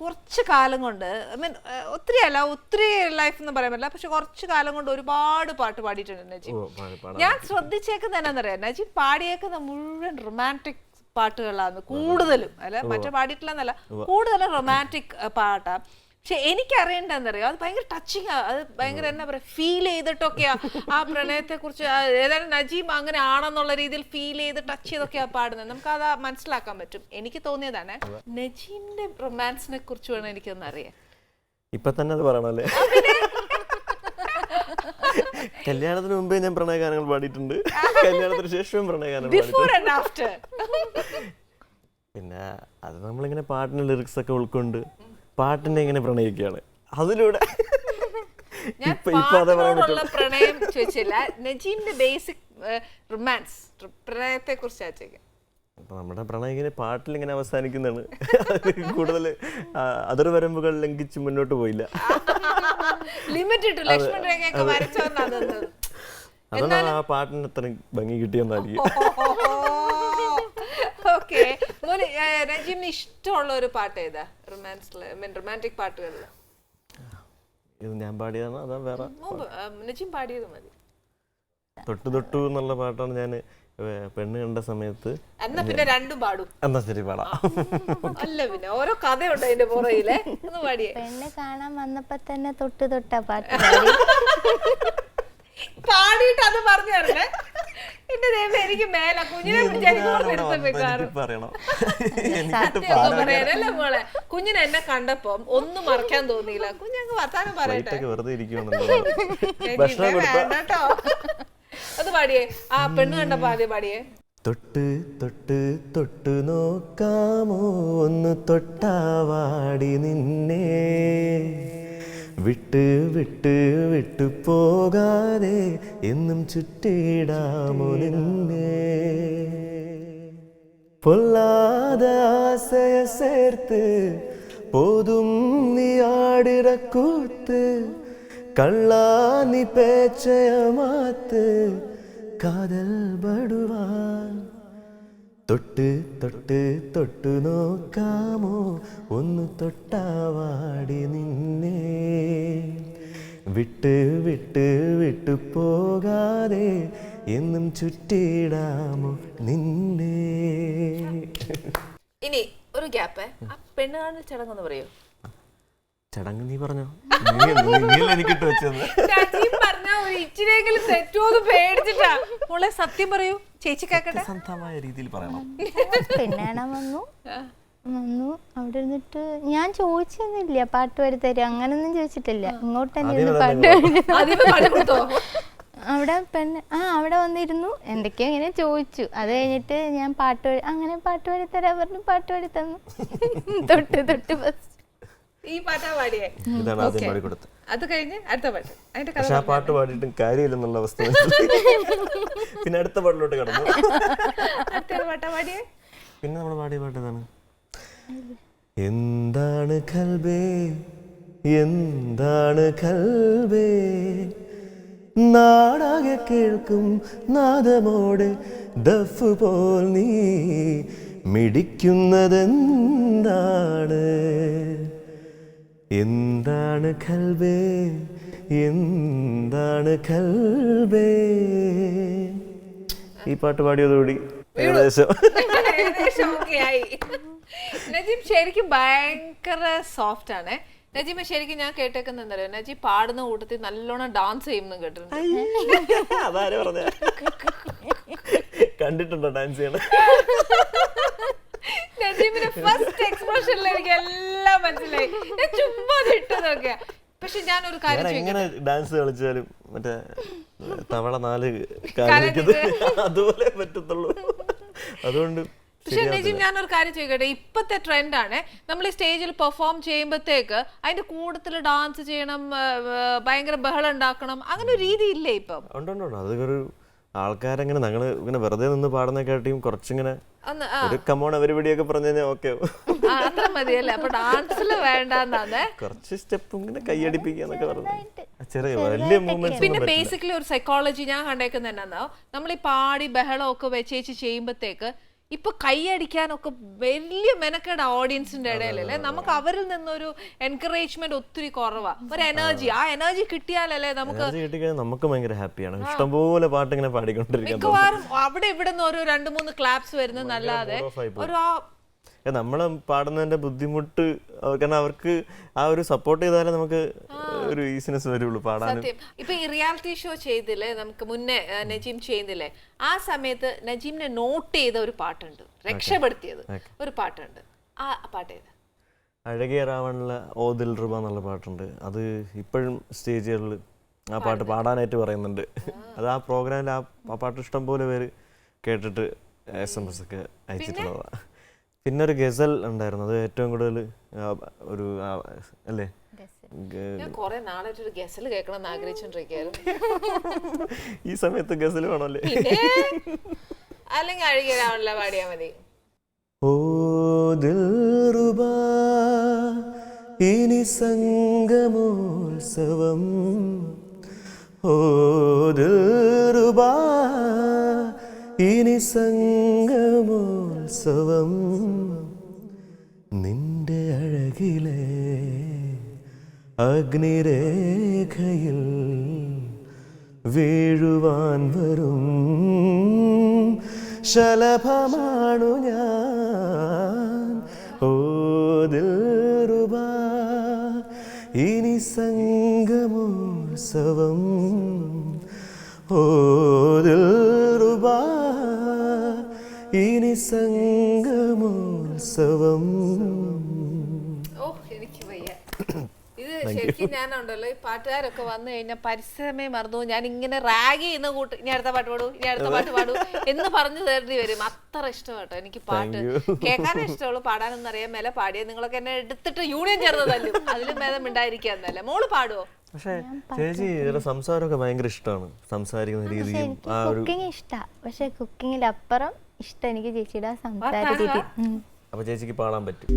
കുറച്ച് കാലം കൊണ്ട് ഐ മീൻ ഒത്തിരി ലൈഫ് എന്ന് പറയാൻ പറ്റില്ല, പക്ഷെ കുറച്ച് കാലം കൊണ്ട് ഒരുപാട് പാട്ട് പാടിയിട്ടുണ്ട് നജീം. ഞാൻ ശ്രദ്ധിച്ചേക്കുന്ന എന്നാന്നറിയാം, നജീം പാടിയേക്കുന്ന മുഴുവൻ റൊമാൻറ്റിക് പാട്ടുകളാണ് കൂടുതലും, അല്ല മറ്റേ പാടിയിട്ടില്ലെന്നല്ല, കൂടുതലും റൊമാൻറ്റിക് പാട്ടാ. പക്ഷെ എനിക്കറിയേണ്ട എന്തറിയോ, അത് ഭയങ്കര ടച്ചിങ് ആ, അത് ഭയങ്കര എന്നാ പറയാ ഫീൽ ചെയ്തിട്ടൊക്കെയാ ആ പ്രണയത്തെ കുറിച്ച്. ഏതായാലും നജീം അങ്ങനെ ആണെന്നുള്ള രീതിയിൽ ഫീൽ ചെയ്ത് ടച്ച് ചെയ്തൊക്കെയാ പാടുന്നത്, നമുക്ക് അത് മനസ്സിലാക്കാൻ പറ്റും. എനിക്ക് തോന്നിയതാണ് നജീമിന്റെ റൊമാൻസിനെ കുറിച്ച് വേണം എനിക്കൊന്ന് അറിയാം. ഇപ്പൊ തന്നെ അത് പറയണല്ലേ, കല്യാണത്തിന് മുമ്പേ ഞാൻ പ്രണയഗാനങ്ങൾ പാടിയിട്ടുണ്ട്, കല്യാണത്തിന് ശേഷവും പ്രണയഗാനങ്ങൾ പാടിയിട്ടുണ്ട്. പിന്നെ അത് നമ്മളിങ്ങനെ പാട്ടിന്റെ ലിറിക്സ് ഒക്കെ ഉൾക്കൊണ്ട് പാട്ടിനെ ഇങ്ങനെ പ്രണയിക്കുകയാണ് അതിലൂടെ. പ്രണയം ചോദിച്ചില്ല, നജീമിന്റെ ബേസിക് റൊമാൻസ് പ്രണയത്തെ കുറിച്ച്. അപ്പൊ നമ്മുടെ പ്രണയം ഇങ്ങനെ പാട്ടിലിങ്ങനെ അവസാനിക്കുന്നതാണ്, കൂടുതൽ അതിർവരമ്പുകൾ ലംഘിച്ച് മുന്നോട്ട് പോയില്ല. അതാണ് ആ പാട്ടിന് അത്ര ഭംഗി കിട്ടിയെന്നായിരിക്കും. നജീമിന് ഇഷ്ടമുള്ള ഒരു പാട്ട് ഏതാ റൊമാൻറ്റിക് പാട്ടുകളിൽ? ഇത് ഞാൻ പാടിയതാണ്, അതാ വേറെ നജീം പാടിയത് മതി. തൊട്ടു തൊട്ടു എന്നുള്ള പാട്ടാണ് ഞാൻ പെണ്ണ് കണ്ട സമയത്ത്. എന്നാ പിന്നെ രണ്ടും പാടും. എന്നാ ശരി പാടാം. അല്ല പിന്നെ ഓരോ കഥയുണ്ട് അതിന്റെ പുറകിലെ. ഒന്ന് പാടിയേ. പെണ്ണ് കാണാൻ വന്നപ്പോ തന്നെ തൊട്ടു തൊട്ടാ പാട്ട് പാടിയിട്ട് അത് പറഞ്ഞു തരണേ. എന്റെ ദൈവം എനിക്ക് മേല കുഞ്ഞിനെ പറയാനല്ലേ മോളെ. കുഞ്ഞിനെ എന്നെ കണ്ടപ്പോ ഒന്നും മറക്കാൻ തോന്നിയില്ല, കുഞ്ഞങ്ങ് വർത്താനം പറയട്ടെ. വേണ്ടട്ടോ. അത് പാടിയേ, ആ പെണ്ണ് കണ്ടപ്പോ ആദ്യം പാടിയേ. തൊട്ട് തൊട്ട് തൊട്ടു നോക്കാമോ ഒന്ന് തൊട്ടാവാടി നിന്നെ, വിട്ട് വിട്ട് വിട്ടു പോകാതെ എന്നും ചുറ്റിടാമോ നിന്നെ, பொல்லாத ஆசைய சேர்த்து போதும் நீ ஆடுற கூத்து, கள்ளா நீ பேச்சைய மாத்து காதல் படுவான், തൊട്ട് തൊട്ട് തൊട്ടു നോക്കാമോ ഒന്ന് തൊട്ടാവാടി നിന്നെ, വിട്ട് വിട്ട് വിട്ടു പോകാതെ എന്നും ചുറ്റിടാമോ നിന്നെ. ഇനി ഒരു ഗ്യാപ്പ്, ആ പെണ്ണ് കാണൽ ചടങ്ങെന്ന് പറയൂ. ചടങ്ങ് നീ പറഞ്ഞോ, എനിക്കിട്ട് വെച്ചത് ഇച്ചിരിയെങ്കിലും തെറ്റോന്ന് പേടിച്ചിട്ടാ മോളെ. സത്യം പറയൂ ചേച്ചി കേക്കട്ടെ. സത്യസന്ധമായ രീതിയിൽ പറയണം. പെണ്ണാണാൻ വന്നു വന്നു അവിടെ ഇരുന്നിട്ട് ഞാൻ ചോദിച്ചൊന്നുമില്ല പാട്ട് പാടി തരും, അങ്ങനൊന്നും ചോദിച്ചിട്ടില്ല. ഇങ്ങോട്ട് തന്നെ ഇരുന്ന് പാട്ട് അവിടെ പെണ്ണ് അവിടെ വന്നിരുന്നു, എന്തൊക്കെയോ ഇങ്ങനെ ചോദിച്ചു. അത് കഴിഞ്ഞിട്ട് ഞാൻ അങ്ങനെ പാട്ട് പാടി തരാൻ പറഞ്ഞു, പാട്ട് പാടി തന്നു. തൊട്ട് തൊട്ട് ബസ് ഈ പാട്ടാ പാടിയേ. ഇതാണ് ആദ്യം പാടി കൊടുത്തത്. അത് കഴിഞ്ഞ് അടുത്ത പാട്ട്. പക്ഷെ ആ പാട്ട് പാടിയിട്ടും കാര്യമില്ലെന്നുള്ള അവസ്ഥ. പിന്നെ അടുത്ത പാട്ടിലോട്ട് കടന്നു. പാട്ടാ പാടിയേ. പിന്നെ നമ്മൾ പാടിയ പാട്ട് ഇതാണ്. എന്താണ് കൽബേ എന്താണ് കൽബേ, നാടാകെ കേൾക്കും നാദമോടെ ദഫ് പോൽ നീ മിടിക്കുന്നതെന്താണ്, എന്താണ് കൽബേ എന്താണ് കൽബേ. ഈ പാട്ട് പാടിയതോടി ഏകദേശം നജീം ശരിക്കും ഭയങ്കര സോഫ്റ്റ് ആണ്. നജീമ ശരിക്കും ഞാൻ കേട്ടേക്കുന്ന എന്താ പറയുക, നജീം പാടുന്ന കൂട്ടത്തിൽ നല്ലോണം ഡാൻസ് ചെയ്യുന്നു കേട്ടിട്ടുണ്ട്. അതാരെ പറഞ്ഞ കണ്ടിട്ടുണ്ടോ ഡാൻസ് ചെയ്യണം? നജീമിന്റെ ഫസ്റ്റ് എക്സ്പ്രഷനിൽ എനിക്ക് എല്ലാം മനസ്സിലായി. ഞാൻ ചുമ്മാ ഇട്ടതൊക്കെ. പക്ഷെ ഞാനൊരു കാര്യം എങ്ങനെ ഡാൻസ് കളിച്ചാലും മറ്റേ തവള 4 കാലിക്കുന്നത് അതുപോലെ പറ്റത്തുള്ളൂ. അതുകൊണ്ട് പക്ഷെ നജീം ഞാനൊരു കാര്യം ചോദിക്കട്ടെ, ഇപ്പത്തെ ട്രെൻഡാണ് നമ്മൾ ഈ സ്റ്റേജിൽ പെർഫോം ചെയ്യുമ്പോഴത്തേക്ക് അതിന്റെ കൂട്ടത്തിൽ ഡാൻസ് ചെയ്യണം, ഭയങ്കര ബഹളം ഉണ്ടാക്കണം, അങ്ങനെ ഒരു രീതി ഇല്ലേ ഇപ്പം? ഉണ്ടോ, അതൊരു ആൾക്കാരെങ്ങനെ ഞങ്ങള് ഇങ്ങനെ വെറുതെ നിന്ന് പാടുന്നേക്കാട്ടിയും കുറച്ചിങ്ങനെ ഒരു കമോൺ അവരിവിടെയൊക്കെ പറഞ്ഞു കഴിഞ്ഞാൽ ഓക്കെ അത്ര മതിയല്ലേ. അപ്പൊ ഡാൻസില് വേണ്ടെന്നാണ് കുറച്ച് സ്റ്റെപ്പ് ഇങ്ങനെ കൈയടിപ്പിക്കാന്നൊക്കെ പറഞ്ഞു, ചെറിയ വലിയ മൂവ്മെന്റ്സ്. പിന്നെ ബേസിക്കലി ഒരു സൈക്കോളജി ഞാൻ കണ്ടേക്കുന്ന എന്നാന്നോ, നമ്മൾ ഈ പാടി ബഹളം ഒക്കെ വെച്ചേച്ച് ചെയ്യുമ്പോഴത്തേക്ക് ഇപ്പൊ കൈയടിക്കാനൊക്കെ വലിയ മെനക്കേട് ഓഡിയൻസിന്റെ ഇടയിലല്ലേ, നമുക്ക് അവരിൽ നിന്നൊരു എൻകറേജ്മെന്റ് ഒത്തിരി കുറവാ. ഒരു എനർജി, ആ എനർജി കിട്ടിയാലല്ലേ നമുക്ക് ഭയങ്കര ഹാപ്പിയാണ്. ഇഷ്ടംപോലെ പാട്ട് ഇങ്ങനെ പാടിക്കൊണ്ടിരിക്കും. മിക്കവാറും അവിടെ ഇവിടെ നിന്ന് ഒരു 2-3 ക്ലാപ്സ് വരുന്നതല്ലാതെ ഒരു നമ്മള് പാടുന്നതിന്റെ ബുദ്ധിമുട്ട്, കാരണം അവർക്ക് ആ ഒരു സപ്പോർട്ട് ചെയ്താലേ നമുക്ക് ഒരു ഈസിനെസ് വരുള്ളൂ പാടാൻ. ഇപ്പൊ ഈ റിയാലിറ്റി ഷോ ചെയ്തില്ലേ, നമുക്ക് മുന്നേ നജീം ചെയ്യുന്നില്ലേ, ആ സമയത്ത് നജീമിനെ നോട്ട് ചെയ്ത ഒരു പാട്ടുണ്ട്, രക്ഷപ്പെടുത്തിയത് ഒരു പാട്ടുണ്ട്. ആ പാട്ട് ഏത്? അഴകിയ രാവണിലെ ഓ ദിൽ റുബ എന്നുള്ള പാട്ടുണ്ട്. അത് ഇപ്പോഴും സ്റ്റേജുകളിൽ ആ പാട്ട് പാടാനായിട്ട് പറയുന്നുണ്ട്. അത് ആ പ്രോഗ്രാമിൽ ആ പാട്ട് ഇഷ്ടം പോലെ പേര് കേട്ടിട്ട് SMS ഒക്കെ അയച്ചിട്ടുള്ളതാണ്. പിന്നെ ഒരു ഗസൽ ഉണ്ടായിരുന്നു, അത് ഏറ്റവും കൂടുതൽ ഒരു അല്ലേ, കുറെ നാളായിട്ട് ഒരു ഗസൽ കേൾക്കണം ആഗ്രഹിച്ചോണ്ടിരിക്കുകയായിരുന്നു. ഈ സമയത്ത് ഗസൽ വേണമല്ലേ? അല്ലെങ്കിൽ അഴകിയ രാവണിലെ പാടിയാ മതി. ഓ ദിൽറുബാ ഇനി സംഗമോത്സവം, ഓ ദിൽറുബാ ഇനി സംഗമോത്സവം, നിന്റെ അഴകിലെ അഗ്നിരേഖയിൽ വീഴുവാൻ വരും ശലഭമാണു ഞാൻ. ഓ ദിൽറുബാ ഇനി സംഗമോത്സവം, ഓ ദിൽറുബാ ഇനി സംഗമോത്സവം. ഓ എനിക്ക് വയ്യ. ഇത് ശരിക്കും ഞാനുണ്ടല്ലോ, ഈ പാട്ടുകാരൊക്കെ വന്നു കഴിഞ്ഞാൽ പരിശ്രമേ മറന്നു. ഞാൻ ഇങ്ങനെ റാഗ് ചെയ്യുന്ന കൂട്ട്, ഇനി അടുത്ത പാട്ട് പാടൂ, ഇനി അടുത്ത പാട്ട് പാടൂ എന്ന് പറഞ്ഞു തേണ്ടി വരും. അത്ര ഇഷ്ടമാട്ടോ എനിക്ക് പാട്ട് കേൾക്കാനേ ഇഷ്ടമുള്ളൂ, പാടാനൊന്നും അറിയാൻ മേലെ. പാടിയത് നിങ്ങളൊക്കെ എന്നെ എടുത്തിട്ട് യൂണിയൻ ചേർന്നതല്ലോ, അതിലും ഭേദം ഉണ്ടായിരിക്കാന്നല്ല. മോള് പാടുവോ? പക്ഷേ ചേച്ചി സംസാരമൊക്കെ ഭയങ്കര ഇഷ്ടമാണ്, സംസാരിക്കുന്ന രീതിയും. കുക്കിംഗ് ഇഷ്ടമാണ്, പക്ഷെ കുക്കിങ്ങിലപ്പുറം ഇഷ്ടം എനിക്ക് ചേച്ചിയുടെ സംസാര രീതി. അപ്പൊ ചേച്ചിക്ക് പാടാൻ പറ്റും.